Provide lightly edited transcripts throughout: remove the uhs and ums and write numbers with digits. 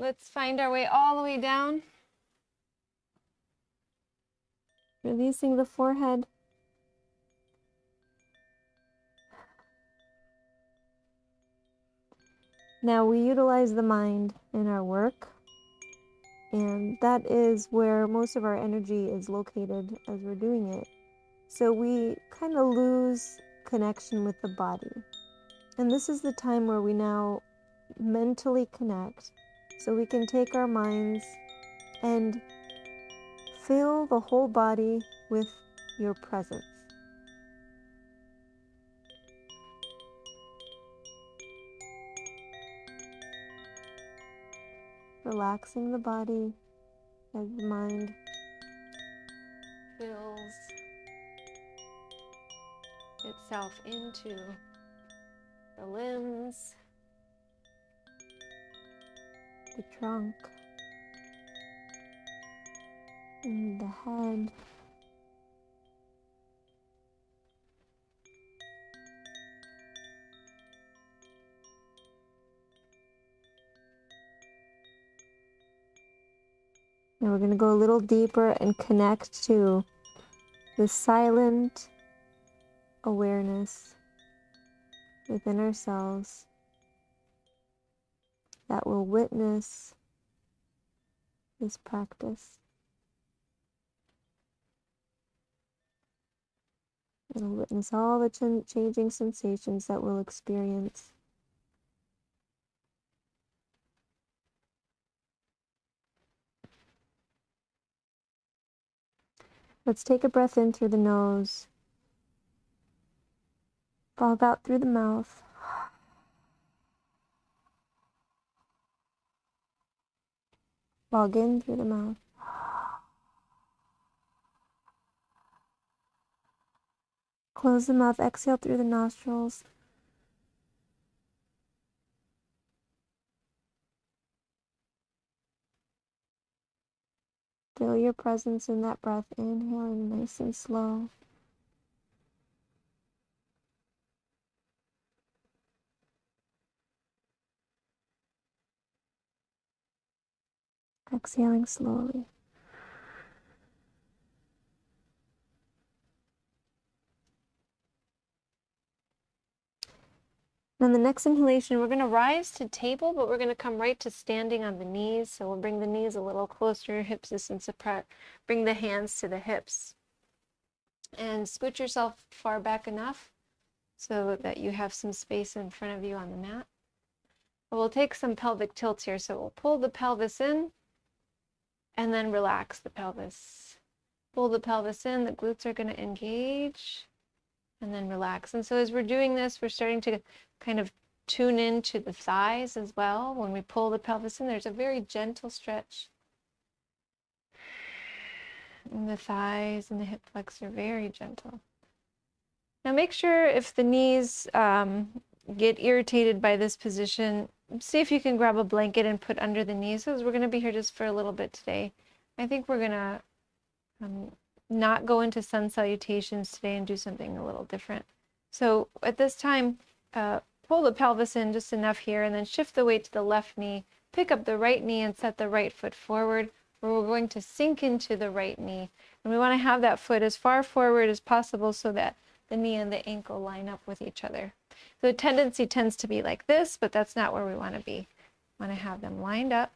let's find our way all the way down. Releasing the forehead. Now we utilize the mind in our work, and that is where most of our energy is located as we're doing it. So we kind of lose connection with the body. And this is the time where we now mentally connect, so we can take our minds and fill the whole body with your presence. Relaxing the body as the mind fills itself into the limbs, the trunk, and the head. Now we're going to go a little deeper and connect to the silent awareness within ourselves that will witness this practice. It'll witness all the changing sensations that we'll experience. Let's take a breath in through the nose. Fog out through the mouth. Fog in through the mouth. Close the mouth, exhale through the nostrils. Feel your presence in that breath, inhaling nice and slow. Exhaling slowly. On the next inhalation, we're going to rise to table, but we're going to come right to standing on the knees. So we'll bring the knees a little closer, hip distance apart. Bring the hands to the hips. And scoot yourself far back enough so that you have some space in front of you on the mat. We'll take some pelvic tilts here. So we'll pull the pelvis in and then relax the pelvis. Pull the pelvis in, the glutes are going to engage, and then relax. And so as we're doing this, we're starting to kind of tune into the thighs as well. When we pull the pelvis in, there's a very gentle stretch in the thighs and the hip flexor, very gentle. Now make sure if the knees get irritated by this position, see if you can grab a blanket and put under the knees, because we're going to be here just for a little bit today. I think we're going to not go into sun salutations today and do something a little different. So at this time, pull the pelvis in just enough here, and then shift the weight to the left knee, pick up the right knee and set the right foot forward, where we're going to sink into the right knee. And we want to have that foot as far forward as possible so that the knee and the ankle line up with each other. The tendency tends to be like this, but that's not where we want to be. We want to have them lined up.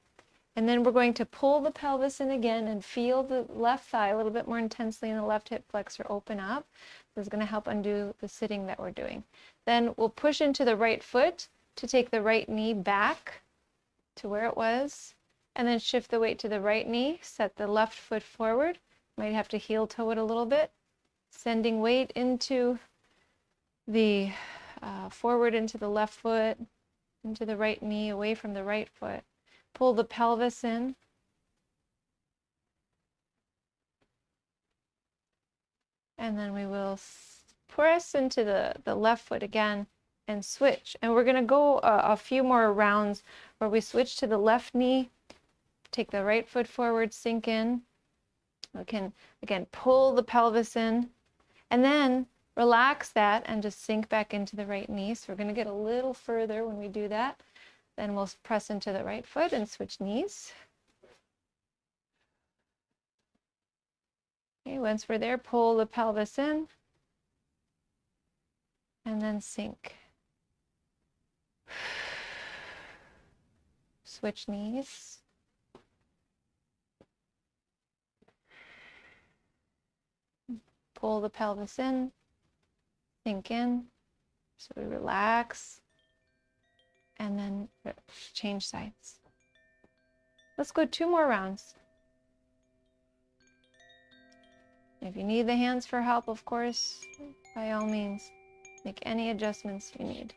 And then we're going to pull the pelvis in again and feel the left thigh a little bit more intensely and the left hip flexor open up. This is going to help undo the sitting that we're doing. Then we'll push into the right foot to take the right knee back to where it was, and then shift the weight to the right knee, set the left foot forward. Might have to heel toe it a little bit. Sending weight into the forward into the left foot, into the right knee, away from the right foot. Pull the pelvis in. And then we will press into the left foot again and switch. And we're going to go a few more rounds where we switch to the left knee, take the right foot forward, sink in. We can, again, pull the pelvis in, and then relax that and just sink back into the right knee. So we're going to get a little further when we do that. Then we'll press into the right foot and switch knees. Okay, once we're there, pull the pelvis in and then sink. Switch knees. Pull the pelvis in, sink in. So we relax and then change sides. Let's go 2 more rounds. If you need the hands for help, of course, by all means, make any adjustments you need.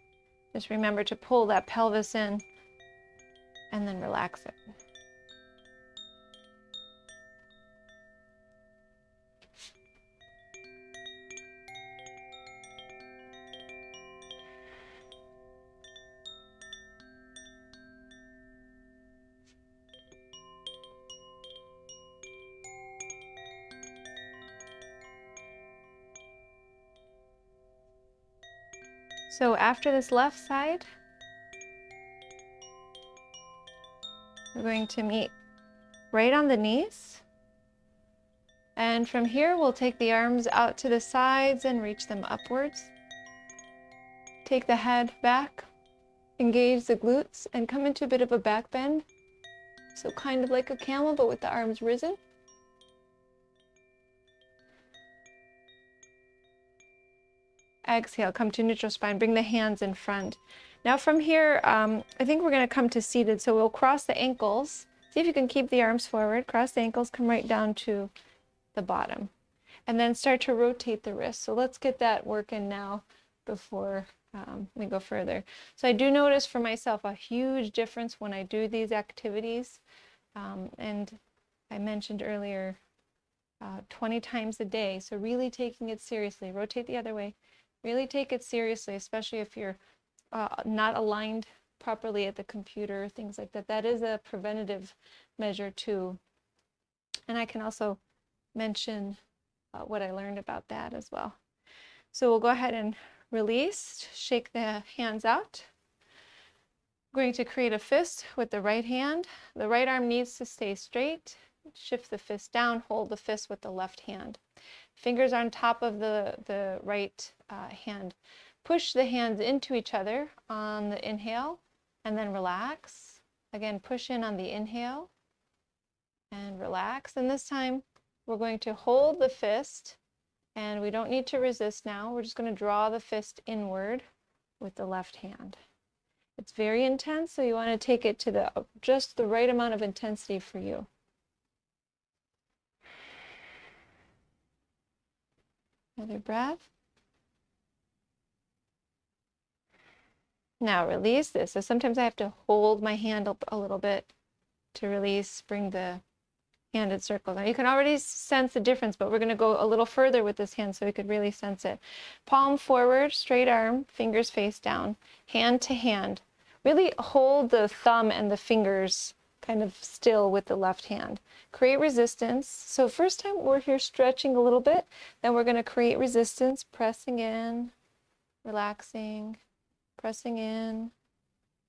Just remember to pull that pelvis in and then relax it. So after this left side, we're going to meet right on the knees. And from here, we'll take the arms out to the sides and reach them upwards. Take the head back, engage the glutes, and come into a bit of a back bend. So kind of like a camel, but with the arms risen. Exhale, come to neutral spine, bring the hands in front. Now from here, I think we're going to come to seated, so we'll cross the ankles. See if you can keep the arms forward, cross the ankles, come right down to the bottom. And then start to rotate the wrists. So let's get that working now before we go further. So I do notice for myself a huge difference when I do these activities. And I mentioned earlier, 20 times a day. So really taking it seriously. Rotate the other way. Really take it seriously, especially if you're not aligned properly at the computer, things like that. That is a preventative measure too. And I can also mention what I learned about that as well. So we'll go ahead and release, shake the hands out. I'm going to create a fist with the right hand. The right arm needs to stay straight. Shift the fist down, hold the fist with the left hand. Fingers on top of the right hand. Push the hands into each other on the inhale and then relax. Again, push in on the inhale and relax. And this time we're going to hold the fist and we don't need to resist now. We're just going to draw the fist inward with the left hand. It's very intense, so you want to take it to just the right amount of intensity for you. Another breath. Now release this. So sometimes I have to hold my hand up a little bit to release, bring the hand in circles. Now you can already sense the difference, but we're going to go a little further with this hand so we could really sense it. Palm forward, straight arm, fingers face down, hand to hand. Really hold the thumb and the fingers kind of still with the left hand. Create resistance. So first time we're here stretching a little bit, then we're going to create resistance, pressing in, relaxing, pressing in,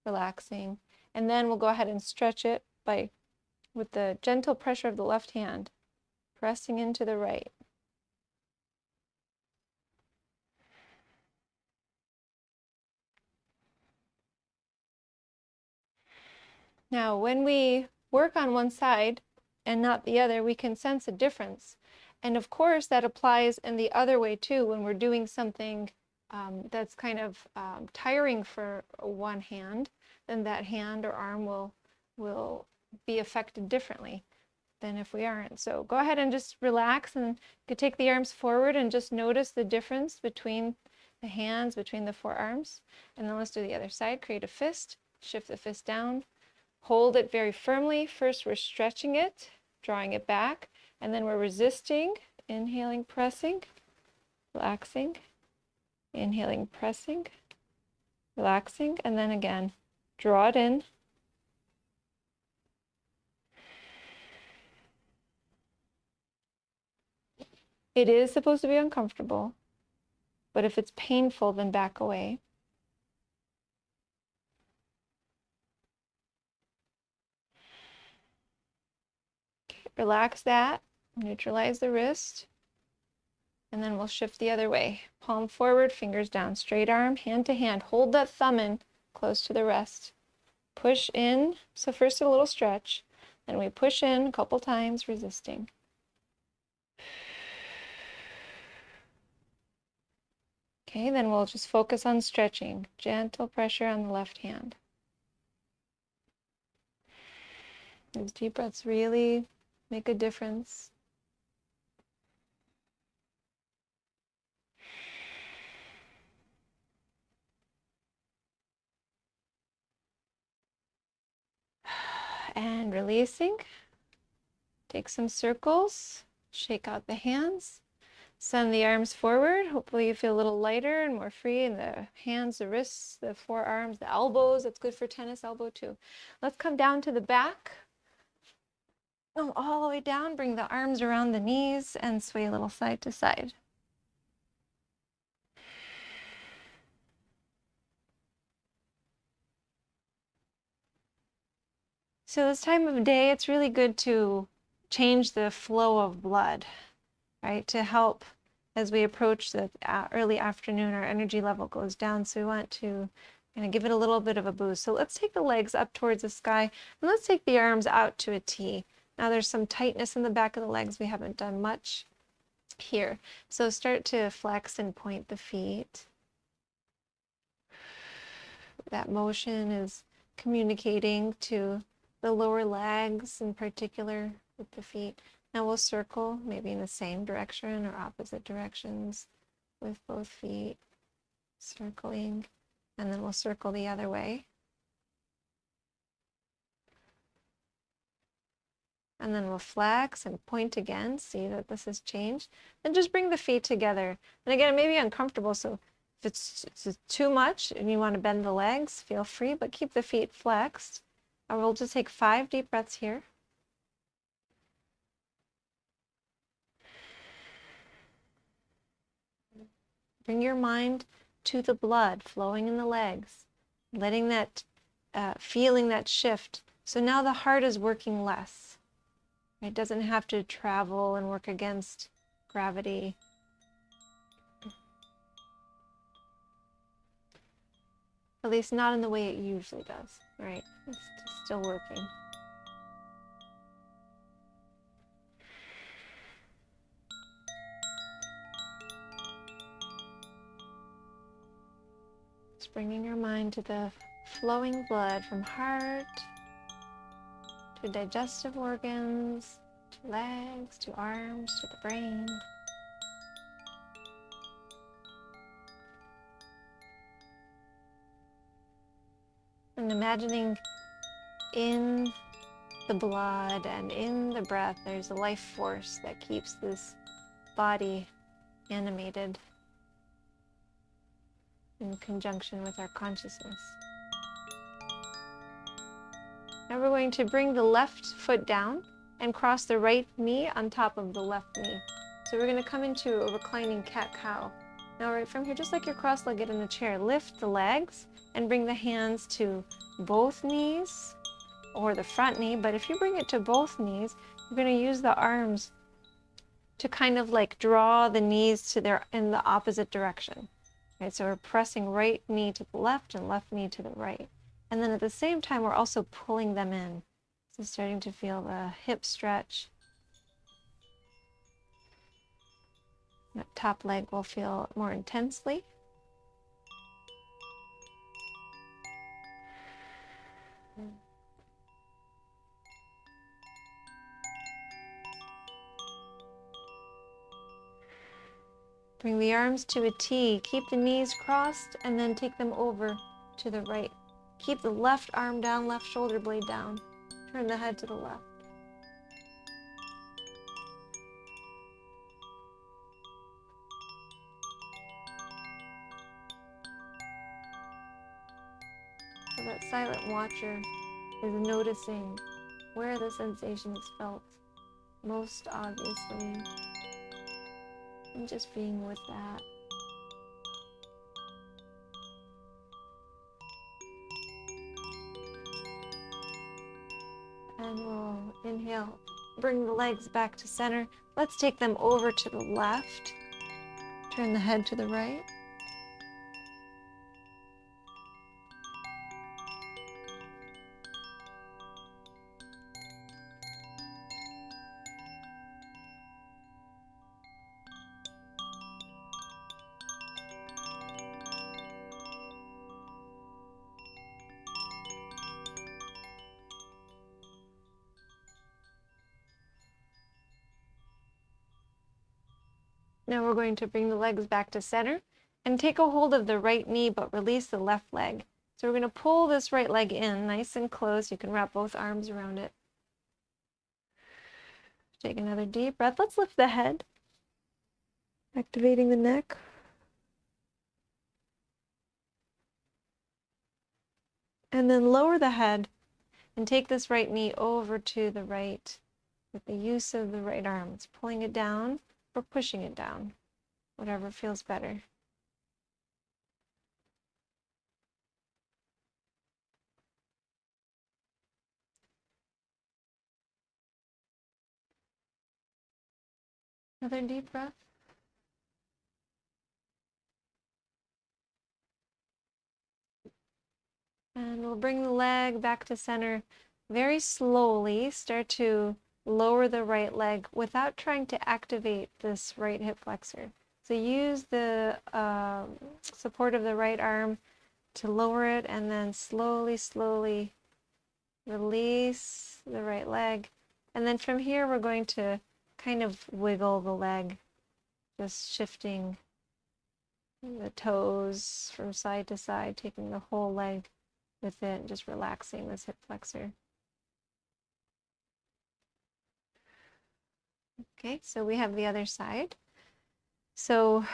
relaxing. And then we'll go ahead and stretch it with the gentle pressure of the left hand, pressing into the right. Now, when we work on one side and not the other, we can sense a difference. And of course, that applies in the other way too, when we're doing something that's kind of tiring for one hand, then that hand or arm will be affected differently than if we aren't. So go ahead and just relax, and you could take the arms forward and just notice the difference between the hands, between the forearms. And then let's do the other side. Create a fist, shift the fist down, hold it very firmly. First we're stretching it, drawing it back, and then we're resisting, inhaling, pressing, relaxing, inhaling, pressing, relaxing, and then again, draw it in. It is supposed to be uncomfortable, but if it's painful, then back away. Relax that, neutralize the wrist, and then we'll shift the other way. Palm forward, fingers down, straight arm, hand to hand. Hold that thumb in close to the rest. Push in. So first a little stretch, then we push in a couple times, resisting. Okay, then we'll just focus on stretching. Gentle pressure on the left hand. These deep breaths really make a difference. And releasing. Take some circles. Shake out the hands. Send the arms forward. Hopefully you feel a little lighter and more free in the hands, the wrists, the forearms, the elbows. That's good for tennis elbow too. Let's come down to the back. Come all the way down. Bring the arms around the knees and sway a little side to side. So this time of day, it's really good to change the flow of blood, right? To help as we approach the early afternoon, our energy level goes down. So we want to kind of give it a little bit of a boost. So let's take the legs up towards the sky and let's take the arms out to a T. Now there's some tightness in the back of the legs. We haven't done much here. So start to flex and point the feet. That motion is communicating to the lower legs in particular with the feet. Now we'll circle maybe in the same direction or opposite directions with both feet, circling, and then we'll circle the other way. And then we'll flex and point again, see that this has changed. Then just bring the feet together. And again, it may be uncomfortable, so if it's too much and you want to bend the legs, feel free, but keep the feet flexed. And we'll just take 5 deep breaths here. Bring your mind to the blood flowing in the legs, letting that, feeling that shift. So now the heart is working less. It doesn't have to travel and work against gravity. At least not in the way it usually does, right? It's still working. Just bringing your mind to the flowing blood from heart to digestive organs, to legs, to arms, to the brain. And imagining in the blood and in the breath, there's a life force that keeps this body animated in conjunction with our consciousness. Now we're going to bring the left foot down and cross the right knee on top of the left knee. So we're going to come into a reclining cat-cow. Now right from here, just like you're cross-legged in the chair, lift the legs and bring the hands to both knees or the front knee. But if you bring it to both knees, you're going to use the arms to kind of like draw the knees to their in the opposite direction. Right, so we're pressing right knee to the left and left knee to the right. And then at the same time, we're also pulling them in. So starting to feel the hip stretch. That top leg will feel more intensely. Bring the arms to a T. Keep the knees crossed and then take them over to the right. Keep the left arm down, left shoulder blade down. Turn the head to the left. So that silent watcher is noticing where the sensation is felt most obviously, and just being with that. And we'll inhale bring the legs back to center. Let's take them over to the left. Turn the head to the right. Now we're going to bring the legs back to center and take a hold of the right knee, but release the left leg. So we're going to pull this right leg in nice and close. You can wrap both arms around it. Take another deep breath. Let's lift the head, activating the neck. And then lower the head and take this right knee over to the right with the use of the right arm. It's pulling it down or pushing it down, whatever feels better. Another deep breath. And we'll bring the leg back to center very slowly. Start to lower the right leg without trying to activate this right hip flexor. So use the support of the right arm to lower it, and then slowly, slowly release the right leg. And then from here, we're going to kind of wiggle the leg, just shifting the toes from side to side, taking the whole leg with it, just relaxing this hip flexor. Okay, so we have the other side. So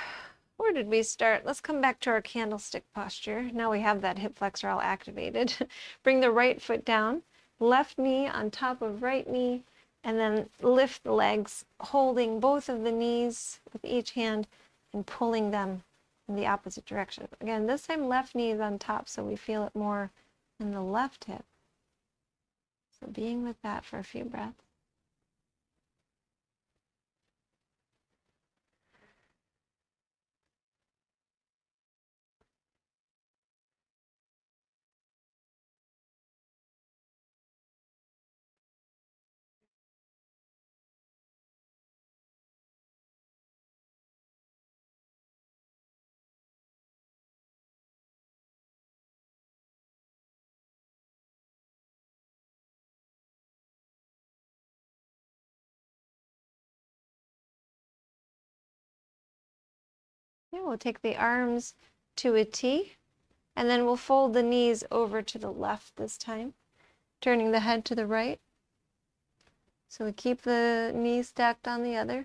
where did we start? Let's come back to our candlestick posture. Now we have that hip flexor all activated. Bring the right foot down, left knee on top of right knee, and then lift the legs, holding both of the knees with each hand and pulling them in the opposite direction. Again, this time left knee is on top, so we feel it more in the left hip. So being with that for a few breaths. Yeah, we'll take the arms to a T, and then we'll fold the knees over to the left this time, turning the head to the right. So we keep the knees stacked on the other.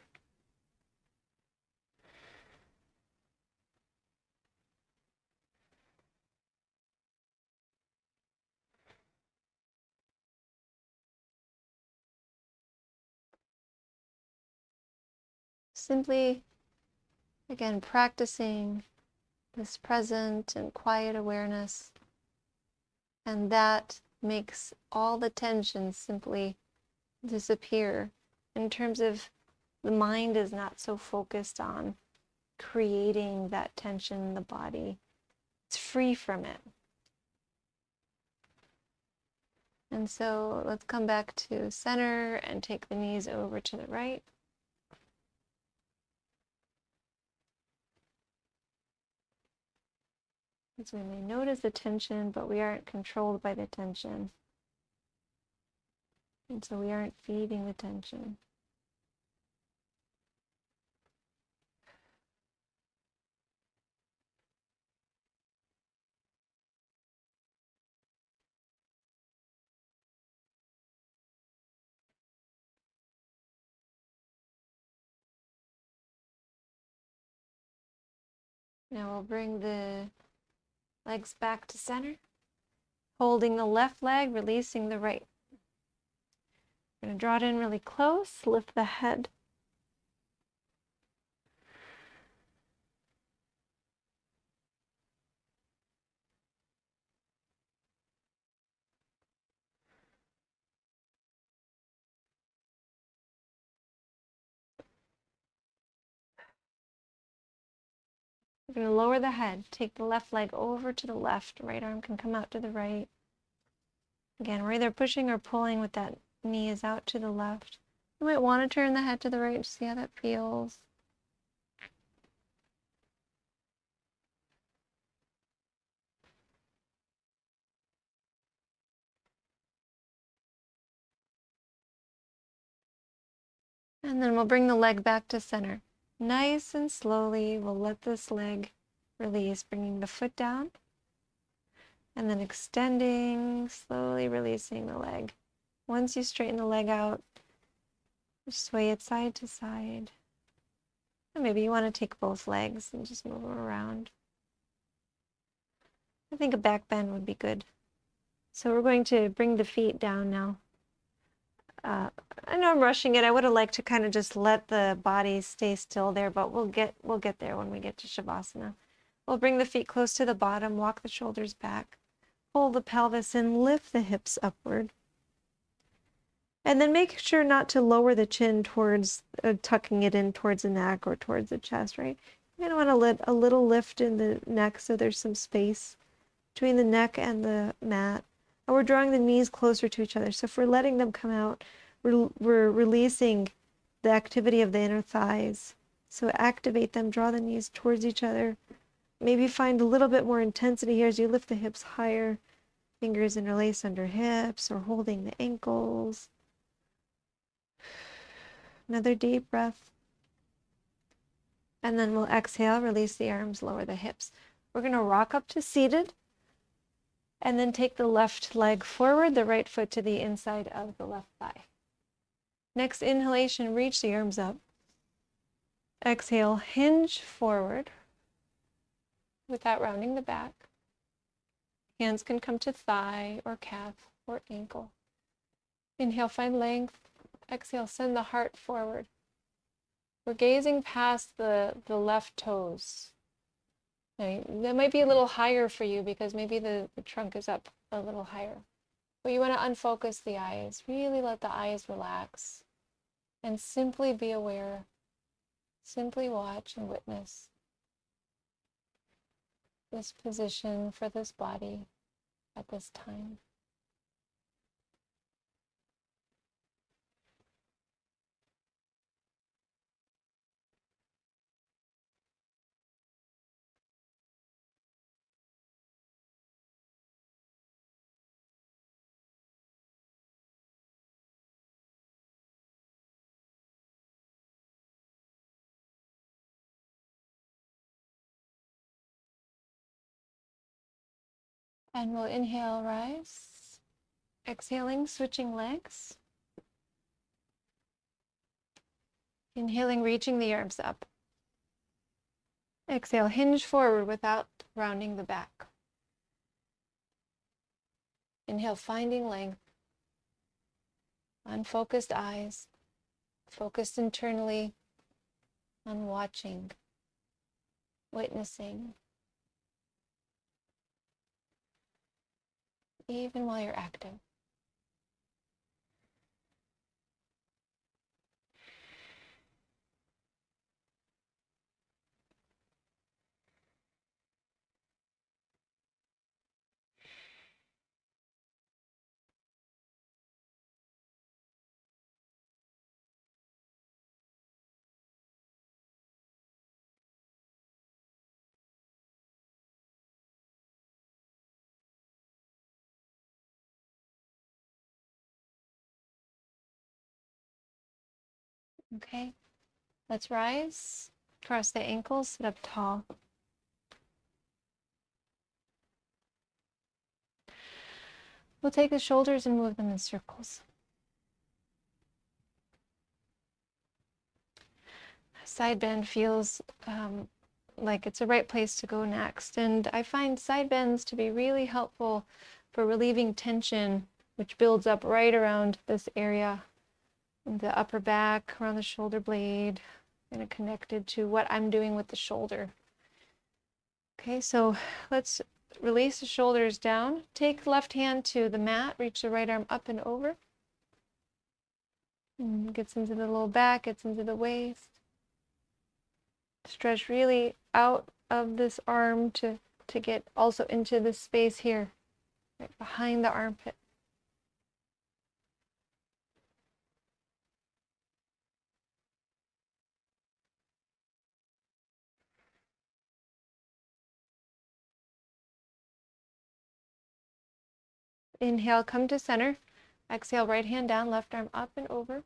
Simply, again, practicing this present and quiet awareness. And that makes all the tension simply disappear in terms of the mind is not so focused on creating that tension in the body. It's free from it. And so let's come back to center and take the knees over to the right. As we may notice the tension, but we aren't controlled by the tension. And so we aren't feeding the tension. Now we'll bring the legs back to center, holding the left leg, releasing the right. We're going to draw it in really close, lift the head. We're going to lower the head. Take the left leg over to the left. Right arm can come out to the right. Again, we're either pushing or pulling with that knee is out to the left. You might want to turn the head to the right to see how that feels. And then we'll bring the leg back to center. Nice and slowly, we'll let this leg release, bringing the foot down. And then extending, slowly releasing the leg. Once you straighten the leg out, just sway it side to side. And maybe you want to take both legs and just move them around. I think a back bend would be good. So we're going to bring the feet down now. I know I'm rushing it. I would have liked to kind of just let the body stay still there, but we'll get there when we get to Shavasana. We'll bring the feet close to the bottom, walk the shoulders back, pull the pelvis in, lift the hips upward. And then make sure not to lower the chin towards, tucking it in towards the neck or towards the chest, right? You're going to want to let a little lift in the neck so there's some space between the neck and the mat. And we're drawing the knees closer to each other. So if we're letting them come out, we're releasing the activity of the inner thighs. So activate them, draw the knees towards each other. Maybe find a little bit more intensity here as you lift the hips higher. Fingers interlace under hips or holding the ankles. Another deep breath. And then we'll exhale, release the arms, lower the hips. We're going to rock up to seated. And then take the left leg forward, the right foot to the inside of the left thigh. Next inhalation, reach the arms up. Exhale, hinge forward without rounding the back. Hands can come to thigh or calf or ankle. Inhale, find length. Exhale, send the heart forward. We're gazing past the left toes. Now, that might be a little higher for you because maybe the trunk is up a little higher. But you want to unfocus the eyes. Really let the eyes relax and simply be aware. Simply watch and witness this position for this body at this time. And we'll inhale, rise. Exhaling, switching legs. Inhaling, reaching the arms up. Exhale, hinge forward without rounding the back. Inhale, finding length. Unfocused eyes. Focused internally on watching, witnessing. Even while you're active. Okay, let's rise, cross the ankles, sit up tall. We'll take the shoulders and move them in circles. Side bend feels like it's the right place to go next. And I find side bends to be really helpful for relieving tension, which builds up right around this area. The upper back, around the shoulder blade, kind of connected to what I'm doing with the shoulder. Okay, so let's release the shoulders down. Take left hand to the mat, reach the right arm up and over. And gets into the low back, gets into the waist. Stretch really out of this arm to get also into this space here, right behind the armpit. Inhale, come to center. Exhale, right hand down, left arm up and over.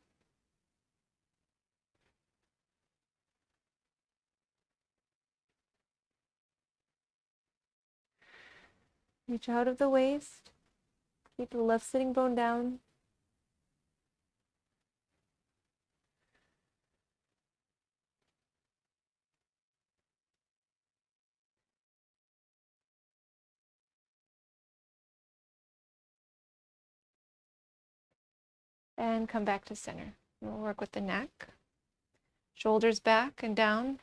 Reach out of the waist. Keep the left sitting bone down. And come back to center. We'll work with the neck. Shoulders back and down.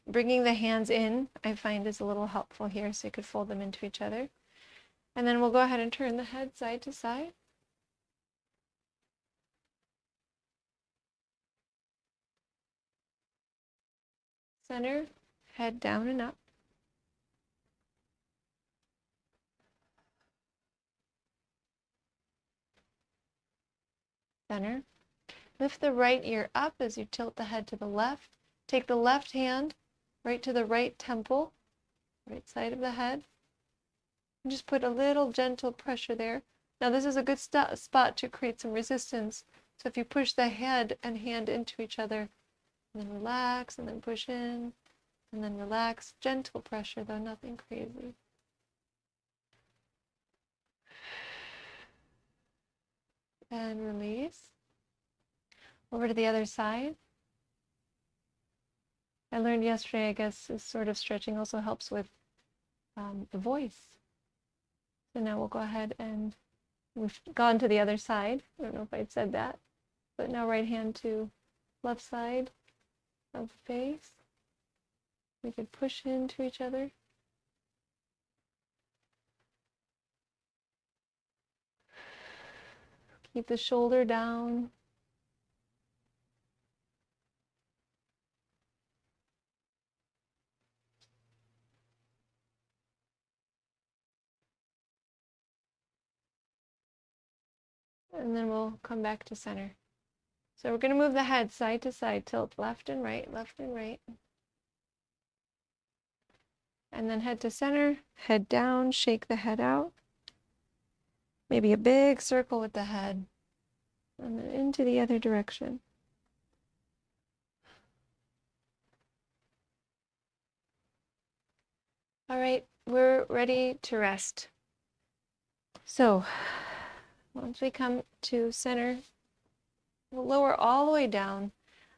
Bringing the hands in, I find, is a little helpful here, so you could fold them into each other. And then we'll go ahead and turn the head side to side. Center, head down and up. Center. Lift the right ear up as you tilt the head to the left. Take the left hand right to the right temple, right side of the head. And just put a little gentle pressure there. Now this is a good spot to create some resistance. So if you push the head and hand into each other, and then relax, and then push in, and then relax. Gentle pressure though, nothing crazy. And release. Over to the other side. I learned yesterday, I guess, this sort of stretching also helps with the voice. So now we'll go ahead and we've gone to the other side. I don't know if I'd said that, but now right hand to left side of the face. We could push into each other. Keep the shoulder down. And then we'll come back to center. So we're going to move the head side to side, tilt left and right, left and right. And then head to center, head down, shake the head out. Maybe a big circle with the head. And then into the other direction. All right, we're ready to rest. So once we come to center, we'll lower all the way down.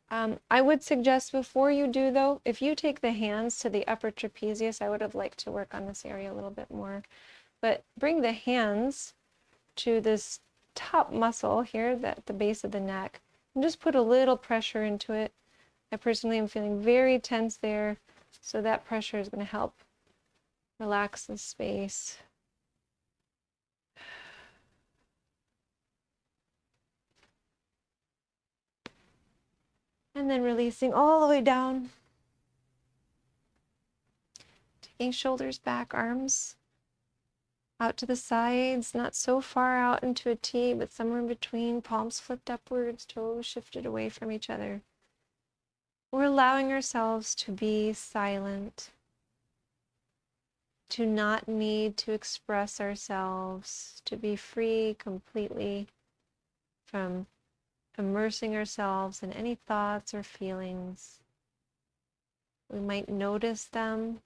I would suggest before you do though, if you take the hands to the upper trapezius, I would have liked to work on this area a little bit more, but bring the hands to this top muscle here, at the base of the neck, and just put a little pressure into it. I personally am feeling very tense there, so that pressure is going to help relax the space. And then releasing all the way down. Taking shoulders back, arms out to the sides, not so far out into a T, but somewhere in between, palms flipped upwards, toes shifted away from each other. We're allowing ourselves to be silent, to not need to express ourselves, to be free completely from immersing ourselves in any thoughts or feelings. We might notice them,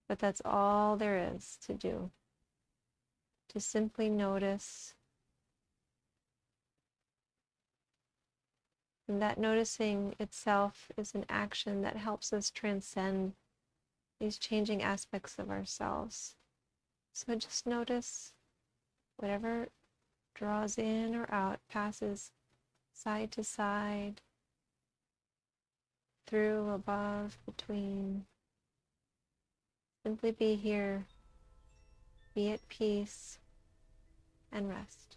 but that's all there is to do. To simply notice. And that noticing itself is an action that helps us transcend these changing aspects of ourselves. So just notice whatever draws in or out, passes side to side, through, above, between. Simply be here, be at peace, and rest.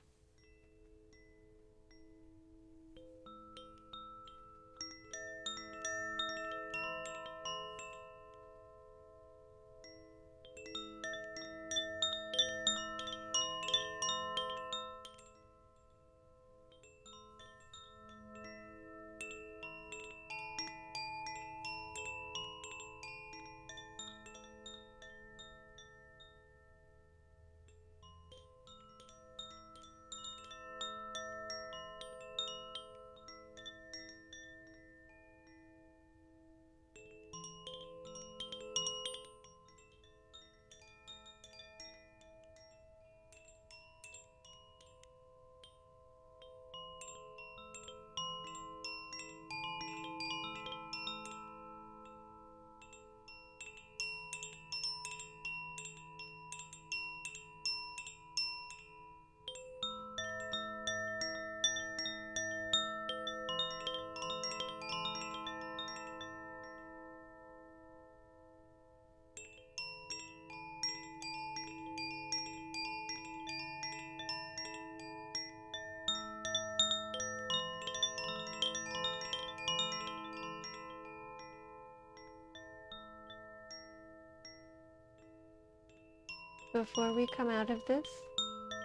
Before we come out of this,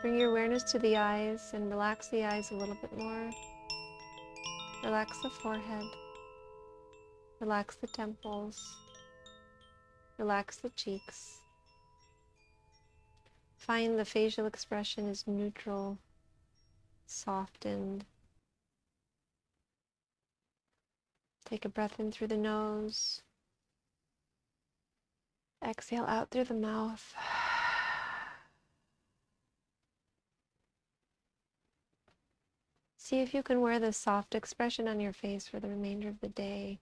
bring your awareness to the eyes and relax the eyes a little bit more. Relax the forehead. Relax the temples. Relax the cheeks. Find the facial expression is neutral, softened. Take a breath in through the nose. Exhale out through the mouth. See if you can wear this soft expression on your face for the remainder of the day.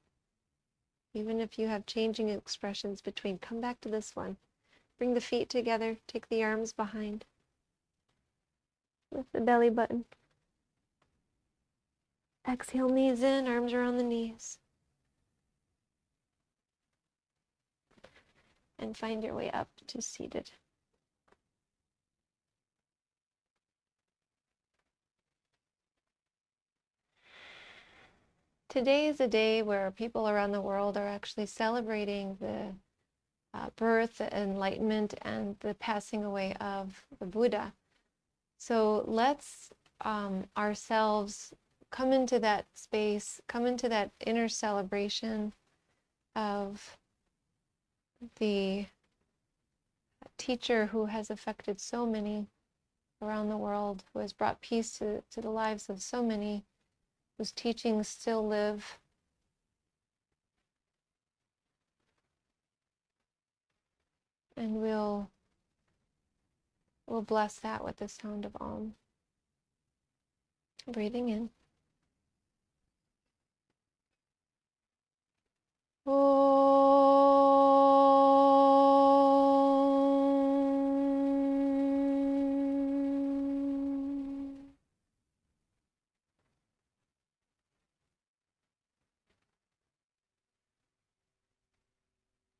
Even if you have changing expressions between, come back to this one. Bring the feet together, take the arms behind. Lift the belly button. Exhale, knees in, arms around the knees. And find your way up to seated. Today is a day where people around the world are actually celebrating the birth, the enlightenment, and the passing away of the Buddha. So let's ourselves come into that space, come into that inner celebration of the teacher who has affected so many around the world, who has brought peace to the lives of so many, whose teachings still live. And we'll bless that with the sound of Om. Breathing in.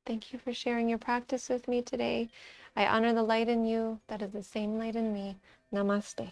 Thank you for sharing your practice with me today. I honor the light in you that is the same light in me. Namaste.